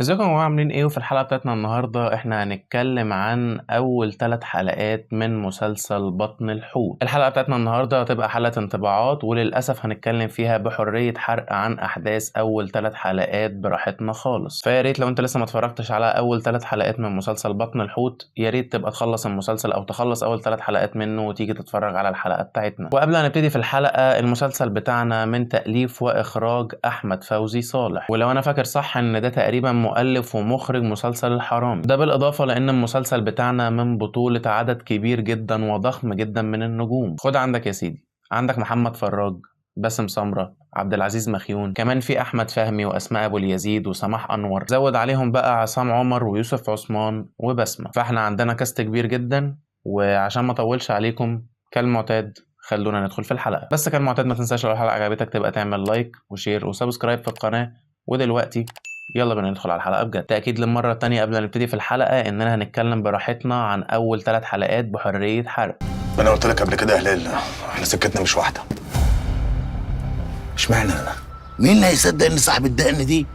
ازيكم يا جماعة عاملين ايه؟ وفي الحلقة بتاعتنا النهاردة احنا هنتكلم عن أول 3 حلقات من مسلسل بطن الحوت. الحلقة بتاعتنا النهاردة هتبقى حلقة انطباعات، وللأسف هنتكلم فيها بحرية حرق عن أحداث أول 3 حلقات براحتنا خالص. فيا ريت لو انت لسه ما اتفرجتش على أول 3 حلقات من مسلسل بطن الحوت، يا ريت تبقى تخلص المسلسل أو تخلص أول 3 حلقات منه وتيجي تتفرج على الحلقة بتاعتنا. وقبل ما نبتدي في الحلقة، المسلسل بتاعنا من تأليف وإخراج أحمد فوزي صالح، ولو أنا فاكر صح إن ده تقريبا مؤلف ومخرج مسلسل الحرامي. ده بالإضافة لأن المسلسل بتاعنا من بطولة عدد كبير جدا وضخم جدا من النجوم. خد عندك يا سيدي، عندك محمد فراج، باسم سمرة، عبد العزيز مخيون، كمان في احمد فهمي واسماء ابو اليزيد وسماح انور، زود عليهم بقى عصام عمر ويوسف عثمان وبسمة. فاحنا عندنا كاست كبير جدا، وعشان ما اطولش عليكم كالمعتاد خلونا ندخل في الحلقة. بس كالمعتاد ما تنساش لو الحلقة عجبتك تبقى تعمل لايك وشير وسبسكرايب في القناة. ودلوقتي يلا بينا ندخل على الحلقة بجد. تأكيد للمرة التانية قبل ما نبتدي في الحلقة إننا هنتكلم براحتنا عن أول 3 حلقات بحرية حرق. انا قلت لك قبل كده يا هلال، احنا سكتنا مش واحده. اشمعنى انا؟ مين اللي هيصدق ان صاحب الدقن دي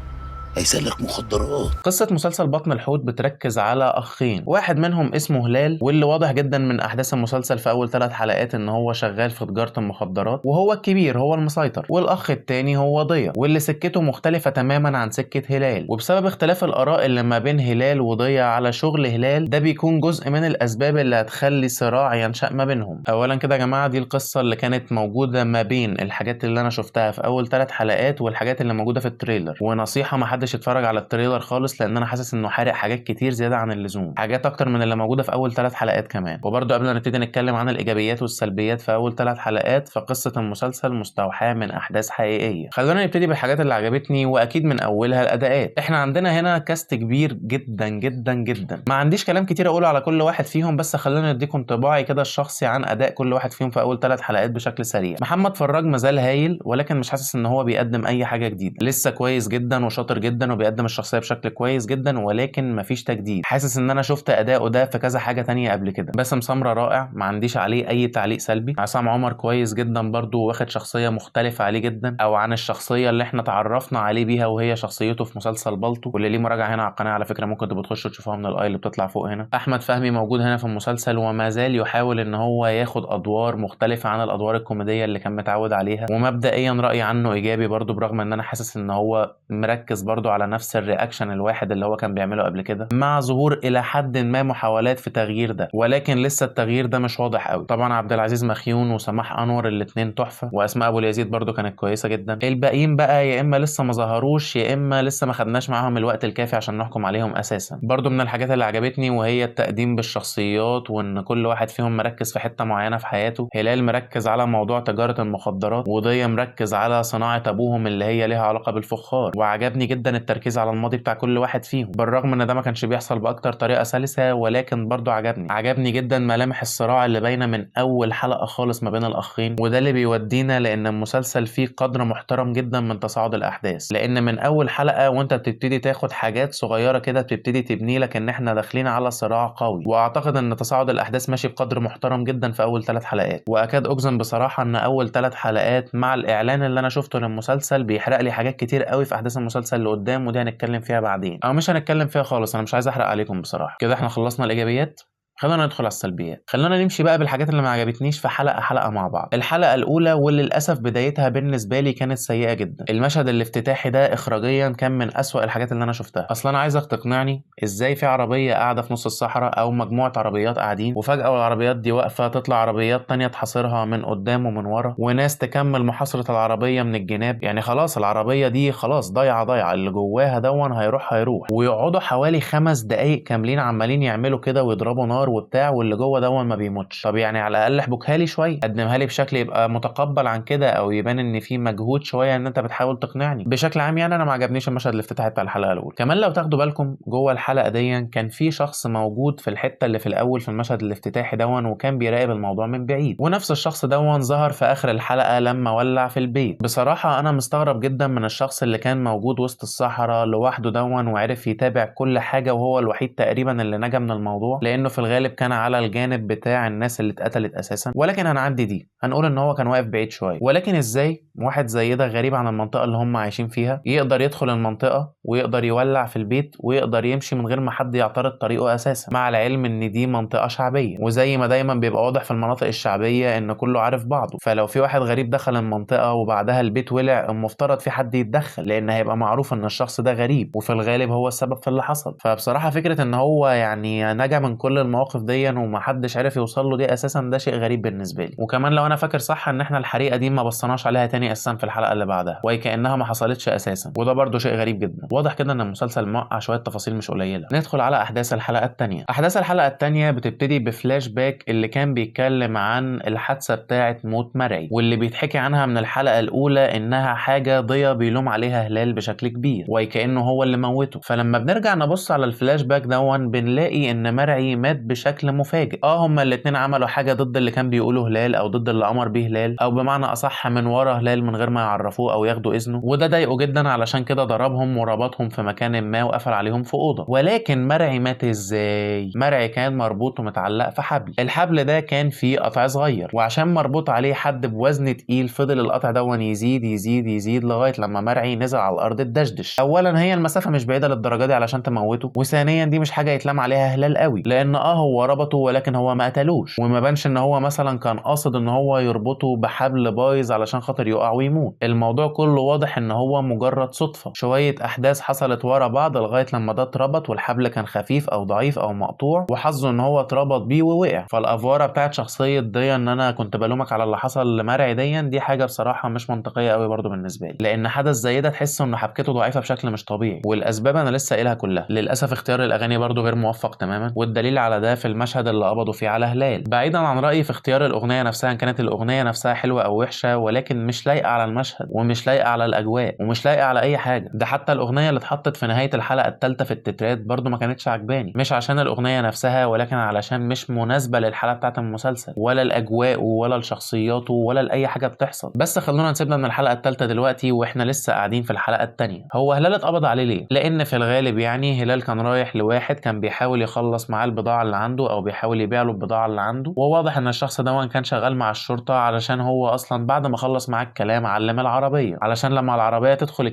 هيسلك مخدرات؟ قصة مسلسل بطن الحوت بتركز على أخين، واحد منهم اسمه هلال، واللي واضح جدا من أحداث المسلسل في أول 3 حلقات إن هو شغال في تجارة المخدرات وهو الكبير، هو المسيطر. والأخ التاني هو ضيا، واللي سكته مختلفة تماما عن سكة هلال. وبسبب اختلاف الآراء اللي ما بين هلال وضيا على شغل هلال، ده بيكون جزء من الأسباب اللي هتخلي صراع ينشأ ما بينهم. أولا كده يا جماعة، دي القصة اللي كانت موجودة ما بين الحاجات اللي أنا شفتها في أول 3 حلقات والحاجات اللي موجودة في التريلر. ونصيحة، محدش يتفرج على التريلر خالص، لان انا حاسس انه حارق حاجات كتير زياده عن اللزوم، حاجات اكتر من اللي موجوده في اول 3 حلقات كمان. وبرده قبل ما نبتدي نتكلم عن الايجابيات والسلبيات في اول 3 حلقات، فقصه المسلسل مستوحاه من احداث حقيقيه. خلونا نبتدي بالحاجات اللي عجبتني، واكيد من اولها الاداءات. احنا عندنا هنا كاست كبير جدا جدا جدا، ما عنديش كلام كتير اقوله على كل واحد فيهم، بس خلونا نديكم انطباعي كده الشخصي عن اداء كل واحد فيهم في اول 3 حلقات بشكل سريع. محمد فراج مازال هايل، ولكن مش حاسس ان هو بيقدم اي حاجه جديده. لسه كويس جدا وشاطر جدا وبيقدم الشخصيه بشكل كويس جدا، ولكن مفيش تجديد. حاسس ان انا شفت اداؤه ده في كذا حاجه تانية قبل كده. باسم سمرة رائع، ما عنديش عليه اي تعليق سلبي. عصام عمر كويس جدا برضو، واخد شخصيه مختلفه عليه جدا، او عن الشخصيه اللي احنا تعرفنا عليه بيها، وهي شخصيته في مسلسل بالطو. واللي ليه مراجعه هنا على القناه على فكره ممكن تبقوا تخشوا تشوفوها من الاي اللي بتطلع فوق هنا. احمد فهمي موجود هنا في المسلسل، وما زال يحاول ان هو ياخد ادوار مختلفه عن الادوار الكوميديه اللي كان متعود عليها. ومبدئيا رايي عنه ايجابي برضو، برغم ان انا حاسس ان هو مركز برضو على نفس الرياكشن الواحد اللي هو كان بيعمله قبل كده، مع ظهور الى حد ما محاولات في تغيير ده، ولكن لسه التغيير ده مش واضح قوي. طبعا عبد العزيز مخيون وسماح انور الاثنين تحفه، واسماء ابو اليزيد برضو كانت كويسه جدا. الباقيين بقى يا اما لسه ما ظهروش، يا اما لسه ما خدناش معاهم الوقت الكافي عشان نحكم عليهم اساسا. برضو من الحاجات اللي عجبتني وهي التقديم بالشخصيات، وان كل واحد فيهم مركز في حته معينه في حياته. هلال مركز على موضوع تجاره المخدرات، وضيا مركز على صناعه ابوهم اللي هي ليها علاقه بالفخار. وعجبني جدا التركيز على الماضي بتاع كل واحد فيهم، بالرغم ان ده ما كانش بيحصل باكتر طريقه سلسه، ولكن برضو عجبني جدا ملامح الصراع اللي باينه من اول حلقه خالص ما بين الاخين. وده اللي بيودينا لان المسلسل فيه قدر محترم جدا من تصاعد الاحداث، لان من اول حلقه وانت بتبتدي تاخد حاجات صغيره كده بتبتدي تبني لك ان احنا داخلين على صراع قوي. واعتقد ان تصاعد الاحداث ماشي بقدر محترم جدا في اول 3 حلقات. واكاد اجزم بصراحه ان اول 3 حلقات مع الاعلان اللي انا شفته للمسلسل بيحرق لي حاجات كتير قوي في احداث المسلسل اللي قدام، ودي هنتكلم فيها بعدين، او مش هنتكلم فيها خالص. انا مش عايز احرق عليكم بصراحه. كده احنا خلصنا الايجابيات، خلونا ندخل على السلبيات. خلونا نمشي بقى بالحاجات اللي ما عجبتنيش في حلقه حلقه مع بعض. الحلقه الاولى واللي للاسف بدايتها بالنسبه لي كانت سيئه جدا. المشهد الافتتاحي ده اخراجيا كان من اسوأ الحاجات اللي انا شفتها. اصلا انا عايزك تقنعني ازاي في عربيه قاعده في نص الصحراء، او مجموعه عربيات قاعدين، وفجاه العربيات دي واقفه تطلع عربيات تانية تحاصرها من قدام ومن ورا، وناس تكمل محاصره العربيه من الجناب. يعني خلاص العربيه دي خلاص ضايعه، اللي جواها دون هيروح، ويقعدوا حوالي 5 دقايق كاملين عمالين يعملوا كده ويضربوا نار وبتاع، واللي جوه دون ما بيموتش. طب يعني على الاقل احبكها لي شويه، قدمها لي بشكل يبقى متقبل عن كده، او يبان ان في مجهود شويه ان انت بتحاول تقنعني. بشكل عام يعني انا ما عجبنيش المشهد الافتتاحي بتاع الحلقه الاولى. كمان لو تاخدوا بالكم جوه الحلقه دي كان في شخص موجود في الحته اللي في الاول في المشهد الافتتاحي دون، وكان بيراقب الموضوع من بعيد، ونفس الشخص دون ظهر في اخر الحلقه لما ولع في البيت. بصراحه انا مستغرب جدا من الشخص اللي كان موجود وسط الصحراء لوحده دون، وعرف يتابع كل حاجه، وهو الوحيد تقريبا اللي نجا من الموضوع، لانه في الغالب الغالب كان على الجانب بتاع الناس اللي اتقتلت اساسا، ولكن هنعدي دي، هنقول ان هو كان واقف بعيد شويه. ولكن ازاي واحد زي ده غريب عن المنطقه اللي هم عايشين فيها يقدر يدخل المنطقه ويقدر يولع في البيت ويقدر يمشي من غير ما حد يعترض طريقه اساسا، مع العلم ان دي منطقه شعبيه، وزي ما دايما بيبقى واضح في المناطق الشعبيه ان كله عارف بعضه، فلو في واحد غريب دخل المنطقه وبعدها البيت ولع المفترض في حد يتدخل، لان هيبقى معروف ان الشخص ده غريب وفي الغالب هو السبب في اللي حصل. فبصراحه فكره ان هو يعني نجا من كل المواقف دي ومحدش عرف يوصل له دي اساسا ده شيء غريب بالنسبه لي. وكمان لو انا فاكر صح ان احنا الحريقه دي ما بصناش عليها تاني اساسا في الحلقه اللي بعدها، وكانها ما حصلتش اساسا، وده برده شيء غريب جدا. واضح كده ان المسلسل موقع شويه تفاصيل مش قليله. ندخل على احداث الحلقه الثانيه. احداث الحلقه الثانيه بتبتدي بفلاش باك اللي كان بيتكلم عن الحادثه بتاعه موت مرعي، واللي بيتحكي عنها من الحلقه الاولى انها حاجه ضيا بيلوم عليها هلال بشكل كبير وكانه هو اللي موته. فلما بنرجع نبص على الفلاش باك دون بنلاقي ان مرعي مات بشكل مفاجئ. هما الاثنين عملوا حاجه ضد اللي كان بيقوله هلال او ضد اللي امر بيه هلال، او بمعنى اصح من ورا هلال من غير ما يعرفوه او ياخدوا اذنه، وده ضايقه جدا علشان كده ضربهم وربطهم في مكان ما وقفل عليهم في اوضه. ولكن مرعي مات ازاي؟ مرعي كان مربوط ومتعلق في حبل، الحبل ده كان فيه قطع صغير، وعشان مربوط عليه حد بوزن تقيل فضل القطع دون يزيد يزيد يزيد لغايه لما مرعي نزل على الارض اتدشدش. اولا هي المسافه مش بعيده للدرجه دي علشان تموته، وثانيا دي مش حاجه يتلام عليها هلال قوي، لان هو ربطه ولكن هو ما قتلوش، وما بانش ان هو مثلا كان قاصد ان هو يربطه بحبل بايظ علشان خاطر يقع ويموت. الموضوع كله واضح ان هو مجرد صدفه، شويه احداث حصلت ورا بعض لغايه لما ده اتربط والحبل كان خفيف او ضعيف او مقطوع، وحظه ان هو اتربط بيه ووقع. فالافواره بتاعت شخصيه دي ان انا كنت بلومك على اللي حصل لمرعي دي حاجه بصراحه مش منطقيه قوي برضو بالنسبه لي، لان حدث زي ده تحس ان حبكته ضعيفه بشكل مش طبيعي، والاسباب انا لسه قايلها كلها. للاسف اختيار الاغاني برضو غير موفق تماما، والدليل على ده في المشهد اللي قبضوا فيه على هلال. بعيدا عن رايي في اختيار الاغنيه نفسها، ان كانت الاغنيه نفسها حلوه او وحشه، ولكن مش لايقه على المشهد ومش لايقه على الاجواء ومش لايقه على اي حاجه. ده حتى الاغنيه اللي اتحطت في نهايه الحلقه الثالثه في التترات برضو ما كانتش عجباني، مش عشان الاغنيه نفسها ولكن علشان مش مناسبه للحلقه بتاعه المسلسل ولا الاجواء ولا لشخصياته ولا لاي حاجه بتحصل. بس خلونا نسيبنا من الحلقه الثالثه دلوقتي واحنا لسه قاعدين في الحلقه الثانيه. هو هلال اتقبض عليه ليه؟ لان في الغالب يعني هلال كان رايح لواحد كان بيحاول يخلص معاه البضاعه اللي عنده او بيحاول يبيع له البضاعه اللي عنده، وواضح ان الشخص ده كان شغال مع الشرطه علشان هو اصلا بعد ما خلص معاه الكلام علم العربيه علشان لما العربيه تدخل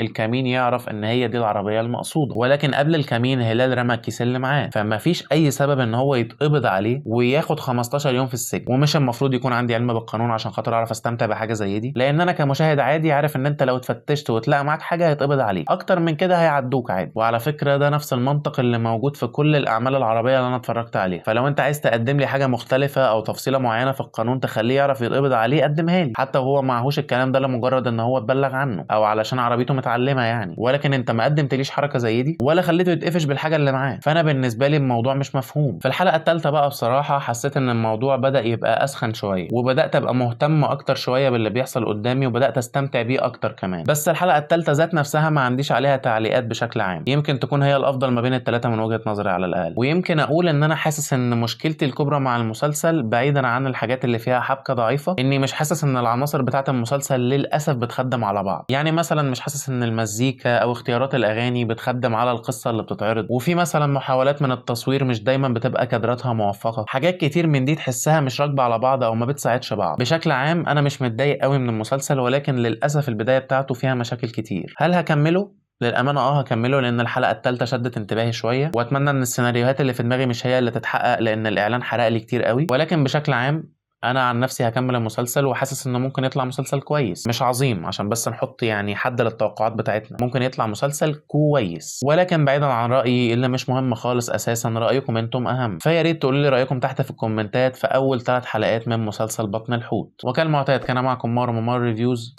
الكمين يعرف ان هي دي العربيه المقصوده. ولكن قبل الكمين هلال رمى الكيس اللي معاه، فما فيش اي سبب ان هو يتقبض عليه وياخد 15 يوم في السجن. ومش المفروض يكون عندي علم بالقانون عشان خاطر اعرف استمتع بحاجه زي دي، لان انا كمشاهد عادي عارف ان انت لو اتفتشت وتلاقى معاك حاجه هيتقبض عليك، اكتر من كده هيعدوك عادي. وعلى فكره ده نفس المنطق اللي موجود في كل الاعمال العربيه اللي انا اتفرجت عليها، فلو انت عايز تقدم لي حاجه مختلفه او تفصيله معينه في القانون تخليه يعرف يتقبض عليه قدمها لي، حتى وهو معهوش الكلام ده لمجرد ان هو اتبلغ عنه او علشان عربيته متعلمه يعني. ولكن انت ما قدمتليش حركه زي دي ولا خليته يتقفش بالحاجه اللي معاه، فانا بالنسبه لي الموضوع مش مفهوم. في الحلقه الثالثه بقى بصراحه حسيت ان الموضوع بدا يبقى اسخن شويه، وبدات ابقى مهتم اكتر شويه باللي بيحصل قدامي وبدات استمتع بيه اكتر كمان. بس الحلقه الثالثه ذات نفسها ما عنديش عليها تعليقات بشكل عام، يمكن تكون هي الافضل ما بين الثلاثه من وجهه نظري على الاقل. ويمكن اقول ان انا حاسس ان مشكلتي الكبرى مع المسلسل بعيدا عن الحاجات اللي فيها حبكه ضعيفه، اني مش حاسس ان العناصر بتاعه المسلسل للاسف بتخدم على بعض. يعني مثلا مش حاسس ان المزيكا او اختيارات الاغاني بتخدم على القصه اللي بتتعرض، وفي مثلا محاولات من التصوير مش دايما بتبقى كادراتها موفقه. حاجات كتير من دي تحسها مش راكبه على بعض او ما بتساعدش بعض. بشكل عام انا مش متضايق قوي من المسلسل، ولكن للاسف البدايه بتاعته فيها مشاكل كتير. هل هكمله؟ للأمانة هكمله لأن الحلقة الثالثة شدت انتباهي شوية، وأتمنى إن السيناريوهات اللي في دماغي مش هي اللي تتحقق لأن الإعلان حرق لي كتير قوي. ولكن بشكل عام أنا عن نفسي هكمل المسلسل وحاسس إنه ممكن يطلع مسلسل كويس، مش عظيم عشان بس نحط يعني حد للتوقعات بتاعتنا، ممكن يطلع مسلسل كويس. ولكن بعيدا عن رأيي اللي مش مهم خالص أساسا، رأيكم أنتم أهم، فيا ريت تقولوا لي رأيكم تحت في الكومنتات في أول 3 حلقات من مسلسل بطن الحوت. وكالمعتاد كان معكم مارو ممار ريفيوز،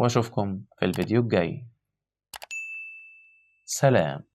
وأشوفكم في الفيديو الجاي. سلام.